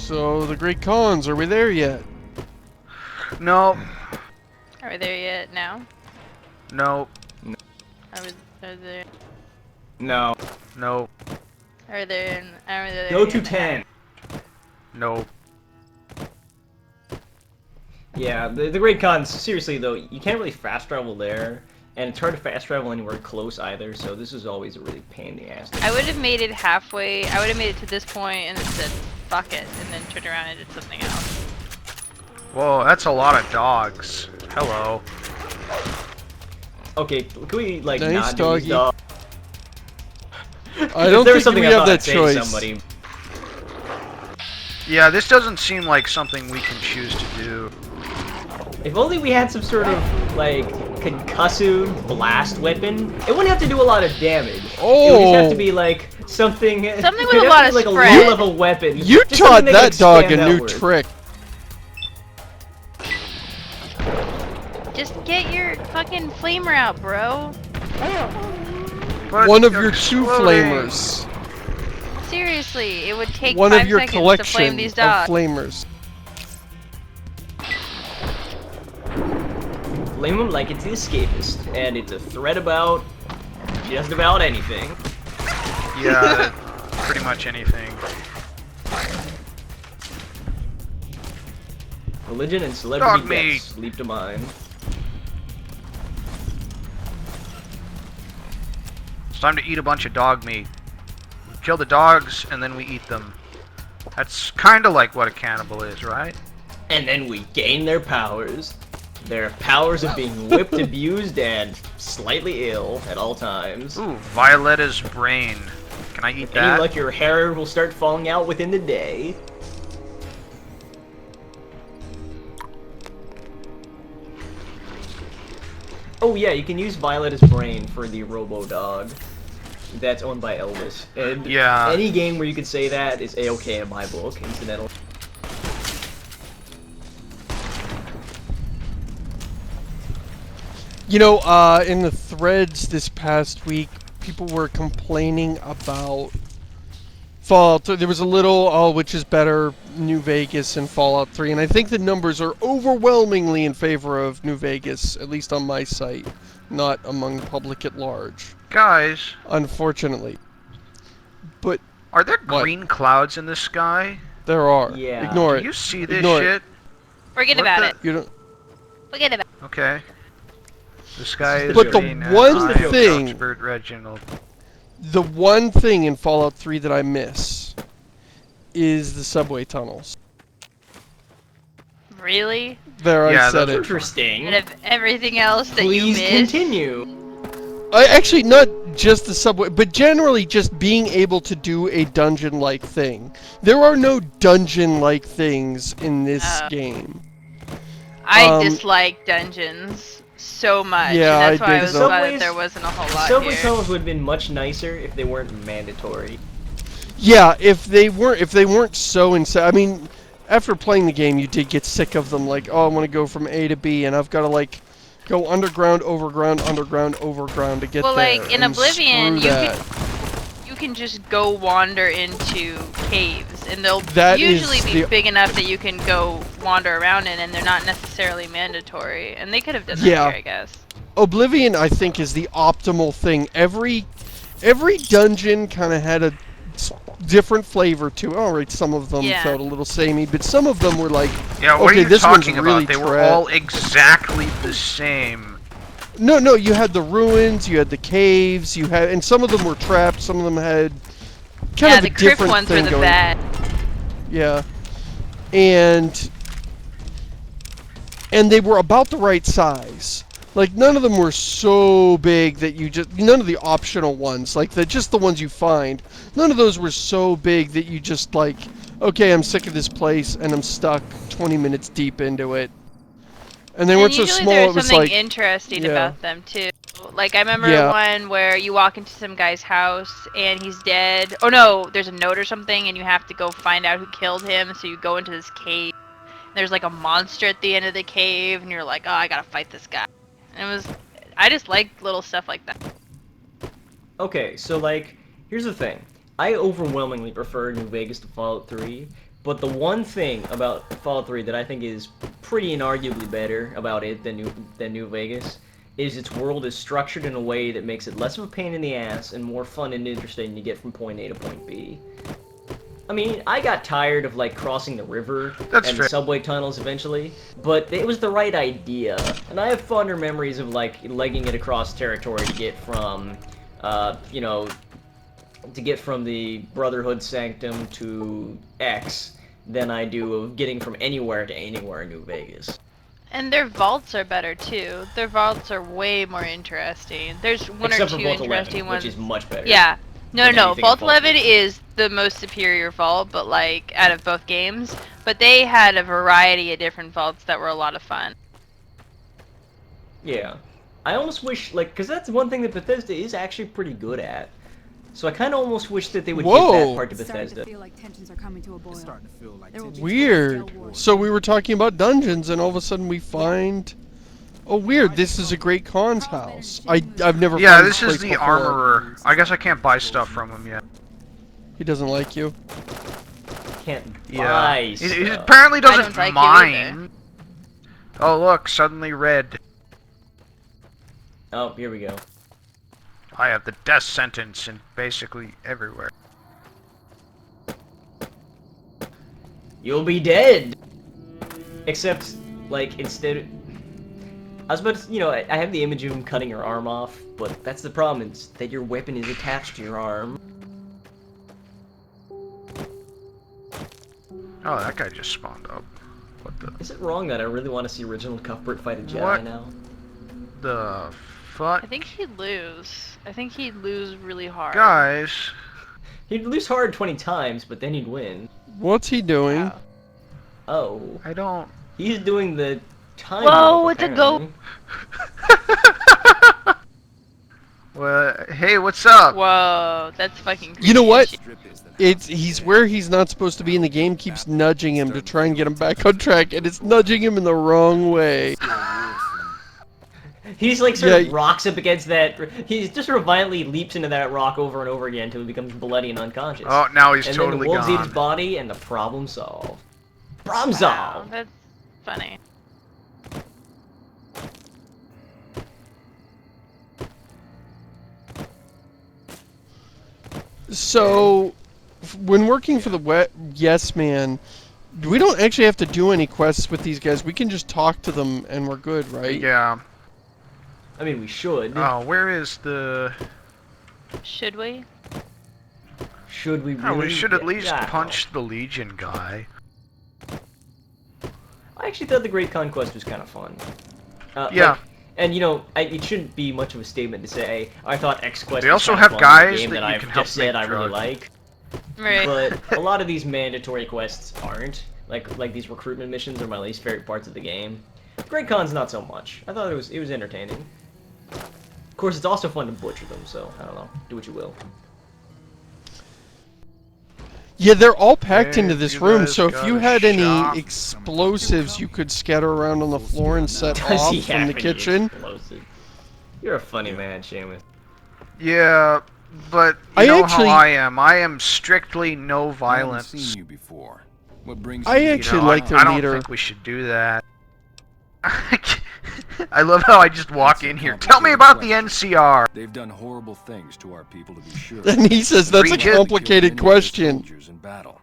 So, the Great Cons, are we there yet? No. Are we there yet now? No. Are there? No. No. Are there? Are there? Go to 10. No. Yeah, the Great Cons, seriously though, you can't really fast travel there, and it's hard to fast travel anywhere close either, so this is always a really pain in the ass. I would have made it halfway. I would have made it to this point and then said, fuck it, and then turned around and did something else. Whoa, that's a lot of dogs. Hello. Okay, can we, like, Nice not do doggy. these dogs? I don't There was think we something I have thought that I'd say to choice. somebody. Yeah, this doesn't seem like something we can choose to do. If only we had some sort of, like, concussive blast weapon, it wouldn't have to do a lot of damage. Oh! It would just have to be, like, something... Something it with would a have lot to of be, like, spread. a low-level weapon. You Just taught something that could dog a expand new outward. trick. Just get your fucking flamer out, bro. But One of you're your two exploding. flamers. Seriously, it would take One 5 of your seconds to flame collection these of dogs. flamers. Blame him like it's the escapist, and it's a threat about just about anything. Yeah, pretty much anything. Religion and celebrity Dog meat. deaths leap to mind. It's time to eat a bunch of dog meat. We kill the dogs and then we eat them. That's kind of like what a cannibal is, right? And then we gain their powers. Their powers of being whipped, abused, and slightly ill at all times. Ooh, Violetta's brain. Can I eat Any that? luck, your hair will start falling out within the day. Oh yeah, you can use Violetta's brain for the Robo-Dog. That's owned by Elvis. And Yeah. any game where you could say that is A-okay in my book, incidentally. You know, in the threads this past week, people were complaining about Fallout 3. There was a little, oh, which is better, New Vegas and Fallout 3, and I think the numbers are overwhelmingly in favor of New Vegas, at least on my site, not among the public at large, Guys, unfortunately. But are there What? green clouds in the sky? there are. Yeah. Ignore Do it. you see this Ignore shit? Forget What about the- it. You don't. Forget about it. Okay. The sky is But the green and one I am thing- Cuthbert Reginald. The one thing in Fallout 3 that I miss is the subway tunnels. Really? There, Yeah, I said those it. Interesting. Out of everything else that you Please missed? continue. I actually not just the subway, but generally just being able to do a dungeon-like thing. There are no dungeon-like things in this game. I dislike dungeons so much. Yeah, and that's I why I dig was so. glad that Subways- there wasn't a whole lot Subway here. tunnels would have been much nicer if they weren't mandatory. Yeah, if they weren't so insane. I mean, after playing the game, you did get sick of them. Like, oh, I want to go from A to B, and I've got to like go underground, overground, underground, overground to get Well, there. like in and Oblivion, screw you that. you can just go wander into caves, and they'll That usually is be the- big enough that you can go wander around in, and they're not necessarily mandatory. And they could have done that Yeah. here, I guess. Oblivion, I think, is the optimal thing. Every dungeon kind of had a different flavor to it. All right, some of them Yeah. felt a little samey, but some of them were like, Yeah, what okay, are you this one's talking really about? They were tra- all exactly the same. No, you had the ruins, you had the caves, you had, and some of them were trapped. Some of them had kind Yeah, of the a crypt different ones were thing the going. bad. Yeah, and they were about the right size. Like, none of them were so big that you just... None of the optional ones, like, just the ones you find, none of those were so big that you just, like, okay, I'm sick of this place, and I'm stuck 20 minutes deep into it. And they weren't so usually small, there's it was something like... interesting yeah. about them, too. Like, I remember Yeah. one where you walk into some guy's house, and he's dead. Oh, no, there's a note or something, and you have to go find out who killed him, so you go into this cave. There's, like, a monster at the end of the cave, and you're like, oh, I gotta fight this guy. And it was... I just like little stuff like that. Okay, so like, here's the thing. I overwhelmingly prefer New Vegas to Fallout 3, But the one thing about Fallout 3 that I think is pretty inarguably better about it than New Vegas is its world is structured in a way that makes it less of a pain in the ass and more fun and interesting to get from point A to point B. I mean, I got tired of, like, crossing the river and the subway tunnels eventually, but it was the right idea. And I have fonder memories of, like, legging it across territory to get from, you know, to get from the Brotherhood Sanctum to X than I do of getting from anywhere to anywhere in New Vegas. And their vaults are better too. Their vaults are way more interesting. There's one Except or for two Vault interesting 11, ones. which is much better. Yeah. No, than no, anything in Vault Vault 11 3. is the most superior vault, but like out of both games. But they had a variety of different vaults that were a lot of fun. Yeah. I almost wish, like, because that's one thing that Bethesda is actually pretty good at. So I kind of almost wish that they would give that part to Bethesda. Starting to feel like tensions are coming to a boil. There will be Weird. jail wars. So we were talking about dungeons, and all of a sudden we find. Oh, weird! This is a Great Khan's house. I've never. Yeah, found this is place the before. armorer. I guess I can't buy stuff from him yet. He doesn't like you. Can't Yeah. buy He stuff. apparently I doesn't don't like you mind. Oh look, suddenly red. Oh, here we go. I have the death sentence in basically everywhere. You'll be dead! Except, like, instead... I was about to, you know, I have the image of him cutting your arm off, but that's the problem, is that your weapon is attached to your arm. Oh, that guy just spawned up. What the? Is it wrong that I really want to see Reginald Cuthbert fight a Jedi What? now? The fuck? I think he'd lose. I think he'd lose really hard. Guys, He'd lose hard 20 times, but then he'd win. What's he doing? Wow. Oh. I don't... He's doing the time Whoa, warp, it's a goat. apparently. Well, hey, what's up? Whoa, that's fucking creepy. You know what? as shit. He's where he's not supposed to be in the game. Keeps nudging him to try and get him back on track, and it's nudging him in the wrong way. He's like sort of Yeah. rocks up against that. He just sort of violently leaps into that rock over and over again until he becomes bloody and unconscious. Oh, now he's and totally then the wolves eat gone. his body, and the problem solved. Problem Wow, solved. that's funny. So, when working for the Yes Man, we don't actually have to do any quests with these guys. We can just talk to them, and we're good, right? Yeah. I mean, we should. Oh, where is the... Should we? Should we really? Oh, we should at least Yeah. punch the Legion guy. I actually thought the Great Conquest was kind of fun. Yeah. Like, and you know, it shouldn't be much of a statement to say I thought X Quest. They was also kinda have fun, guys a game that you I've can help just said make I really drugs. like. Right. But a lot of these mandatory quests aren't. Like these recruitment missions are my least favorite parts of the game. Great Con's not so much. I thought it was entertaining. Of course, it's also fun to butcher them. So I don't know. Do what you will. Yeah, they're all packed Hey, into this you room, guys so if got you a had any shop? explosives you could scatter around on the floor and set Does off he from have the any kitchen. explosive? You're a funny man, Seamus. Yeah, but you I know actually- how I am. I am strictly no I haven't violence. seen you before. What brings I you here? actually You know, like their I don't leader. think we should do that. I love how I just walk in here. Tell me about the NCR. They've done horrible things to our people, to be sure. And he says that's a Regis- Killed complicated many of their question. soldiers in battle.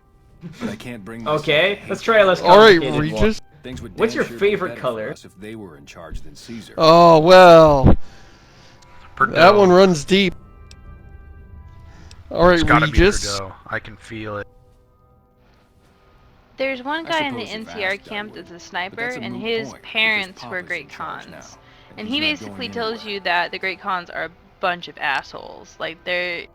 But I can't bring myself Okay, to let's hate try a them. less Alright, complicated one. Regis. Things would What's damn your sure be favorite better for color? us if they were in charge than Caesar. Oh, well. That Perdue. one runs deep. It's Alright, gotta be Regis. Perdue. I can feel it. There's one I guy in the suppose if NCR asked, I camp would. that's a But sniper, that's a and moot his point, because parents were Papa's in Great charge Khans. now, And he's he not basically going tells anywhere. you that the Great Khans are a bunch of assholes. Like they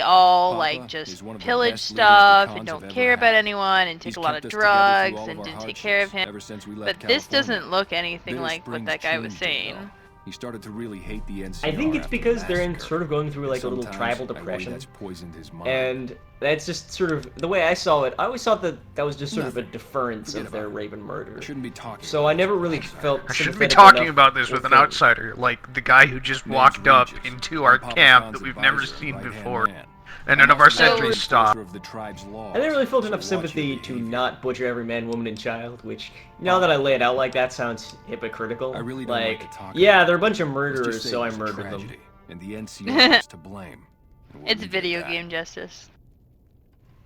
all Papa like just is one of the pillage best leaders the stuff Khans and have don't ever care about had. anyone and take He's a lot kept of us together through drugs all of and our didn't take care of hardships him. ever since we But left this California. doesn't look anything This like what brings that guy was change to it, saying. though. He started to really hate the NCR. I think it's after because the they're in massacre. sort of going through like a little Sometimes tribal I worry depression. that's poisoned his mind. And that's just sort of the way I saw it. I always thought that that was just sort of a Nothing. deference Forget of their about it. Raven murder. I shouldn't be talking. So I never really felt. I shouldn't be sympathetic talking enough about this with an them. outsider, like the guy who just Name's walked up Regis. into our I'm Papa camp Khan's that we've never advisor, seen right-hand before. man. And none of our So- sentries stop. Of the tribe's law. I didn't really feel enough So watch sympathy your to behavior. not butcher every man, woman, and child, which, now that I lay it out like that, sounds hypocritical. I really don't like to talk yeah, about they're a bunch of Let's murderers, just say so it I was a murdered them. tragedy, and the NCR is to blame. And we'll It's leave it video at that. game justice.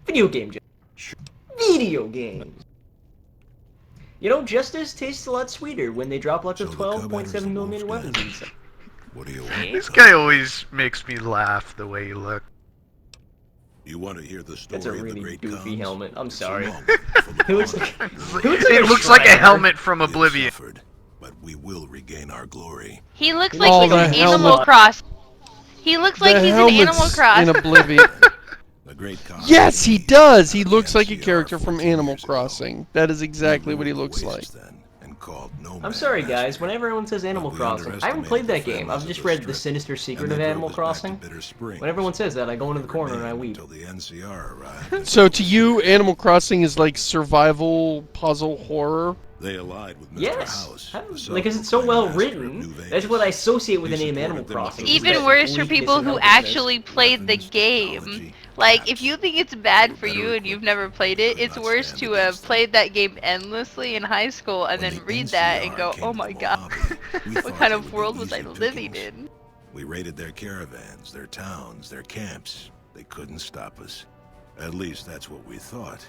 Video game Video games! You know, justice tastes a lot sweeter when they drop lots of So the Cub Hunters 12.7mm moved weapons in. inside. What do you want? This guy always makes me laugh the way he looks. You want to hear the story That's a of the really great goofy Khans? helmet. I'm It's a sorry. long one from the It looks past. like, It looks like a Shriner. helmet from We have Oblivion. suffered, but we will regain our glory. He looks like Oh, he's the in Animal helmet. Crossing. He looks like The he's in Animal helmet's Crossing. in Oblivion. The great Khans Yes, he came does. He to looks the like a NCR character from 14 Animal years ago. Crossing. That is exactly We what he ruled looks the like. wastes then and called no I'm man sorry, guys. master. Whenever everyone says Animal But we Crossing, I haven't played that underestimated the game. I've families just of the read The Strip, Sinister Secret and of they Animal drove us back to Crossing. Bitter Springs. When everyone says that, I go into the corner and I weep. Until the NCR arrived. So to you, Animal Crossing is like survival puzzle horror. They allied with Mr. Yes, House, because it's so well written. That's what I associate with the name Animal Crossing. is Even that worse for bleakness people and who helplessness. actually played the game. Like, if you think it's bad for you and you've never played it, it's worse to have played that game endlessly in high school and then read that and go, oh my god, what kind of world was I living in? We raided their caravans, their towns, their camps. They couldn't stop us. At least that's what we thought.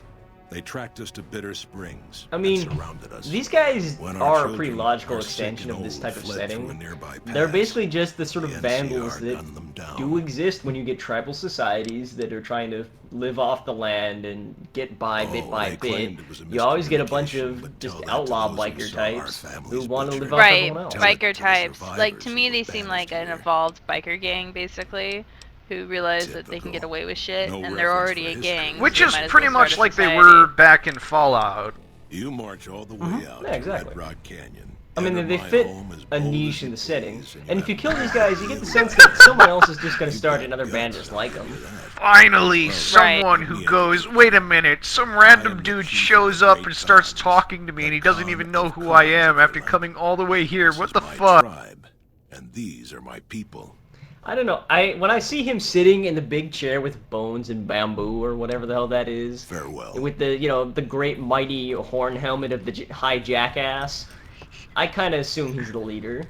They tracked us to Bitter Springs. I mean, and surrounded us. These guys When our are a children, pretty logical our sick extension and of this old, type of fled through a setting. nearby They're pass. basically just the sort of The vandals NCR that gunned them down. do exist when you get tribal societies that are trying to live off the land and get by bit Oh, by they bit. claimed it was a You always get a bunch miscommunication, of but just tell that to outlaw those who biker saw our types who families want to butchered. live off Right, everyone else. Tell it to biker the types. Like, to survivors me, who they were seem like banished an here. evolved biker gang, basically, who realize that they can get Typical. away with shit, No and they're reference already for a history. gang. Which so is they might as pretty well start much a like they society. were back in Fallout. You march all the way out Yeah, to exactly. Red Rock Canyon. I mean, Enter they my fit home as a bold niche as in you the setting. please, And if you have kill these no guys, you get the idea sense where that someone else is just going to You've start got another band guts, just like I'll them. tell you that. Finally, Right. someone who goes, wait a minute, some random dude shows up and starts talking to me and he doesn't even know who I am after coming all the way here. This What is the my fuck? tribe, and these are my people. I don't know. When I see him sitting in the big chair with bones and bamboo or whatever the hell that is, Farewell. with the the great mighty horn helmet of the high jackass, I kind of assume he's the leader.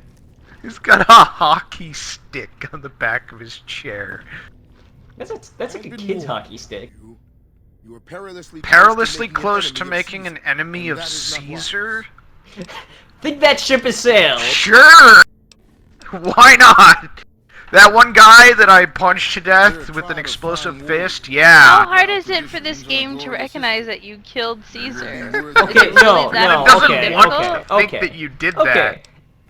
He's got a hockey stick on the back of his chair. That's like a kid's hockey stick. You were perilously Close to making an enemy of Caesar? Think that ship has sailed. Sure! Why not? That one guy that I punched to death with an explosive fist? How Yeah. hard is it for this game to recognize that you killed Caesar? Okay, Is it no, really that no, It doesn't okay, want difficult? you to think that you did that. Okay.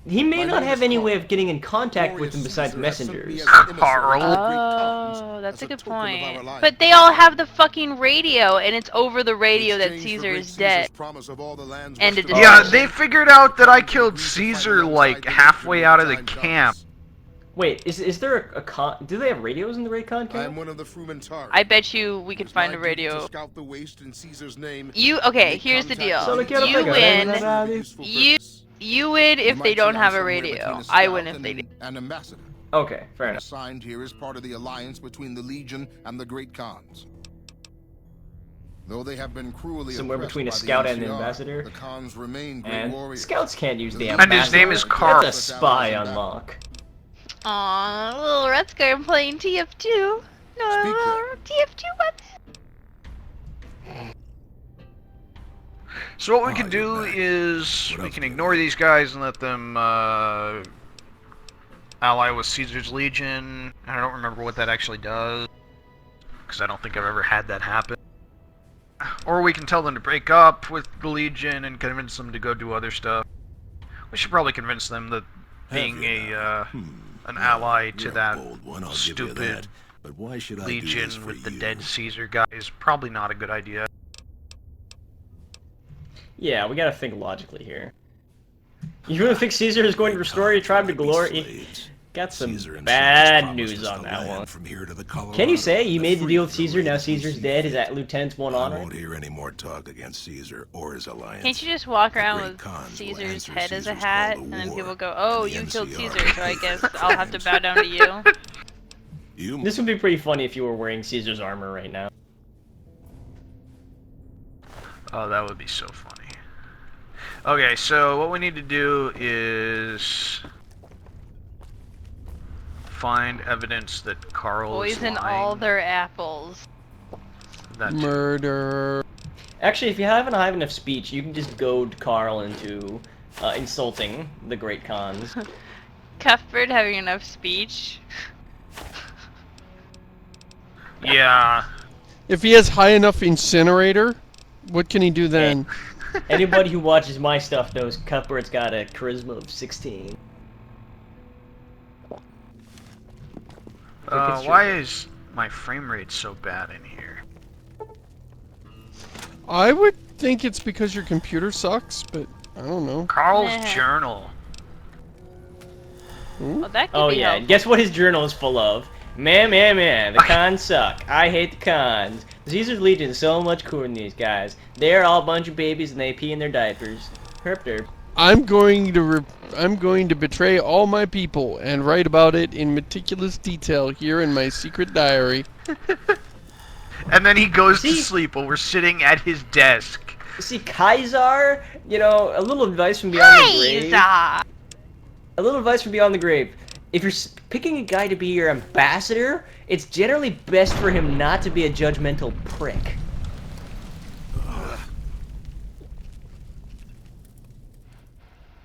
He may not have any way of getting in contact with them besides messengers. Carl. Oh, that's a good point. But they all have the fucking radio, and it's over the radio that Caesar is dead. And it Yeah, Oh. they figured out that I killed Caesar like halfway out of the camp. Wait, is there a con? Do they have radios in the Raycon I am camp? one of the Frumentari. I bet you we could find a radio. Scout the waste in Caesar's name. Okay, here's the deal. So, quiero You pegar, win. You win if they don't have a radio. I win if they do. An ambassador. Okay, fair enough. Assigned here as part of the alliance between the Legion and the Great Khans. Though they have been cruelly Somewhere oppressed between a by the scout and an NCR, ambassador. The Khans remain great And warriors. scouts can't use the And ambassador. his name is Carl. That's a spy unlock. Aw, little Rutzker, I'm playing TF2. No, TF2 what? So what we can do is we can ignore these guys and let them ally with Caesar's Legion. I don't remember what that actually does, because I don't think I've ever had that happen. Or we can tell them to break up with the Legion and convince them to go do other stuff. We should probably convince them that being an ally to that stupid But why should I Legion do this for with the you? dead Caesar guy is probably not a good idea. Yeah, we gotta think logically here. You really think Caesar is going to restore your tribe to glory? Got some Caesar and bad Spartans news promised us on the that land one. From here to the Colorado, Can you say you the made the deal with free Caesar, now reign of Caesar's Caesar. dead? Is that Lieutenant's one I honor? won't hear any more talk against Caesar or his alliance. Can't you just walk around Great with Khans will Caesar's answer head as a Caesar's hat, call to and then war. people go, oh, The you killed NCR Caesar, so I for guess their I'll have to crimes. bow down to you? You This would be pretty funny if you were wearing Caesar's armor right now. Oh, that would be so funny. Okay, so what we need to do is find evidence that Carl is Poison lying. all their apples. That too. Murder. Actually, if you haven't have enough speech, you can just goad Carl into insulting the Great Khans. Cuthbert having enough speech. Yeah. If he has high enough incinerator, what can he do then? Anybody who watches my stuff knows Cuthbert's got a charisma of 16. Why is my frame rate so bad in here? I would think it's because your computer sucks, but I don't know. Carl's Nah. journal. Well, that could Oh be yeah, helpful. guess what his journal is full of? Man, the cons suck. I hate the cons. Caesar's Legion is so much cooler than these guys. They're all a bunch of babies and they pee in their diapers. Herp derp. I'm going to betray all my people and write about it in meticulous detail here in my secret diary. And then he goes to See? sleep while we're sitting at his desk. You see, Kaisar, you know, a little advice from beyond the grave. Kaiser! A little advice from beyond the grave. If you're picking a guy to be your ambassador, it's generally best for him not to be a judgmental prick.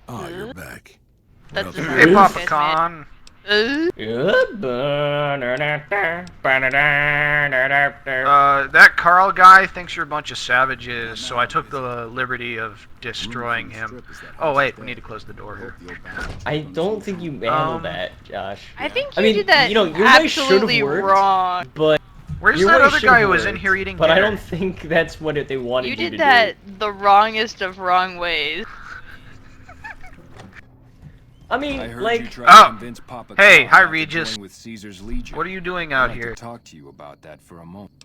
Oh, you're back. That's What a up, Hey, man? Papa Khan. That Carl guy thinks you're a bunch of savages, so I took the liberty of destroying him. Oh wait, we need to close the door here. I don't think you handled that, Josh. I think you I mean, did that you know, your way should've absolutely worked. wrong. But Where's your that way other should've guy who was in worked, here eating But dinner? I don't think that's what they wanted You you to did that do. the wrongest of wrong ways. I mean, I heard like, you tried Oh! to convince Papa Hey, Khan hi, not to Regis. join with Caesar's Legion. What are you doing I'd out like here? to talk to you about that for a moment.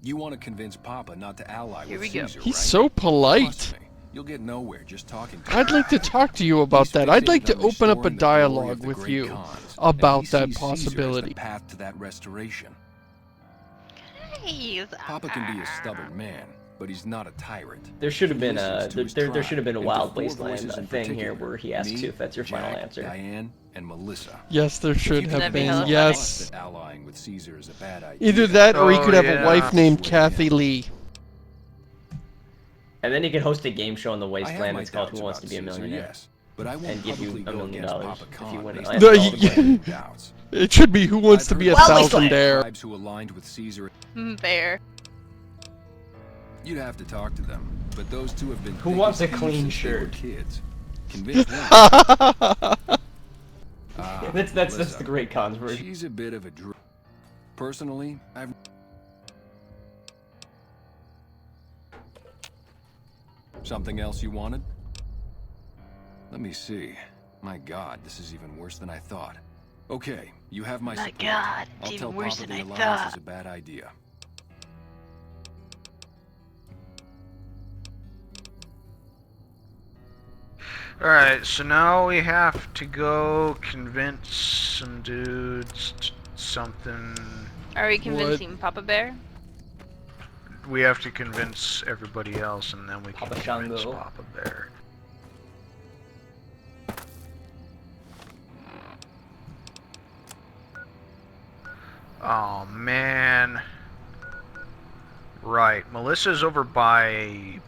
You want to convince Papa not to ally Here with we go. Caesar, He's right? so polite. Trust me, you'll get nowhere just talking to him. I'd like to talk to you about He's that. I'd like to fixated on open up a restoring the glory of dialogue the with great you Khans, about and he that sees Caesar as the possibility. path to that restoration. Kaiser. Papa can be a stubborn man, but he's not a tyrant. there should have He been a listens to his there should have been a tribe, Wild and to four Wasteland voices in thing here particular. where he asks Me, you if that's your final Jack, answer. Diane, and Melissa. Yes, there should If you have That'd be been. hella Yes. that allying with Caesar is a bad idea. Either that or he Oh, could have yeah. a wife named Sway Kathy him. Lee. And then he could host a game show in the I have Wasteland. my It's called doubts Who Wants to about Be a Caesar, Millionaire? yes, but I won't And give you publicly $1 go million against Papa if you Khan win it. based I on No, all you- the blatant doubts. It should be Who Wants to Be a I've heard Thousand of Dare. tribes who aligned with Caesar. Fair. You'd have to talk to them, but those two have been Who thick wants as a clean thieves since they were shirt? Kids. Convince them. That's Melissa. the Great Khans version. She's a bit of a Personally, I've... Something else you wanted? Let me see. My God, this is even worse than I thought. Okay, you have my My support. God, it's I'll even tell worse Papa than the I alliance thought. is a bad idea. Alright, so now we have to go convince some dudes something. Are we convincing Papa Bear? We have to convince everybody else, and then we can Papa convince Shango. Papa Bear. Oh man. Right, Melissa's over by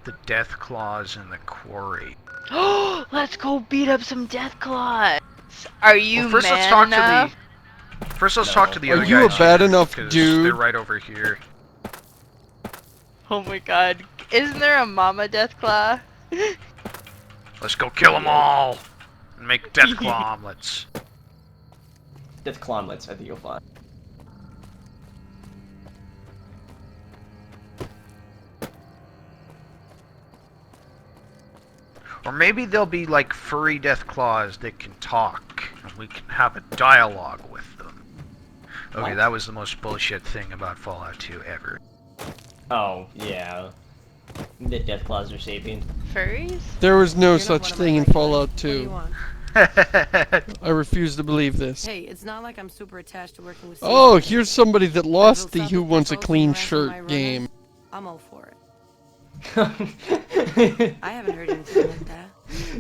the Death Claws in the quarry. Oh, let's go beat up some Death Claws. Are you Well, first man let's talk enough? to the. First, let's talk to the Are other you a guys bad here, enough 'cause dude? They're right over here. Oh my God! Isn't there a Mama Death Claw? Let's go kill them all and make Death Claw omelets. Death Clomlets, I think you'll find. Or maybe they'll be like furry Death Claws that can talk, and we can have a dialogue with them. Okay, What? that was the most bullshit thing about Fallout 2 ever. Oh, yeah. The Death Claws are sapient. Furries? There was no You're not such one of thing my in regulars. Fallout What do you 2. want? I refuse to believe this. Hey, it's not like I'm super attached to working with. Oh, Caesar. here's somebody that lost the Built Who up Wants a both Clean the rest of my Shirt runners. game. I'm all for it. I haven't heard anything like that.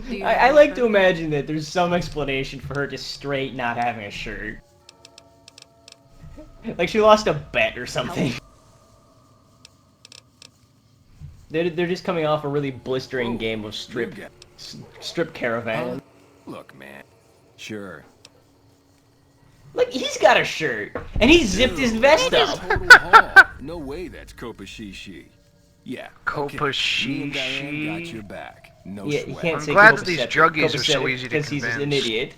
Do you I have like a to shirt? imagine that there's some explanation for her just straight not having a shirt. Like she lost a bet or something. They're just coming off a really blistering game of strip caravan. Look, man. Sure. Like he's got a shirt and he zipped his vest up. Total haul. No way that's Copasheshy. Yeah. Okay. Me and Diane got Copasheshy. your back. No Yeah, you sweat. can't I'm say glad that these juggies are so copacetic easy to because he's an convince. idiot.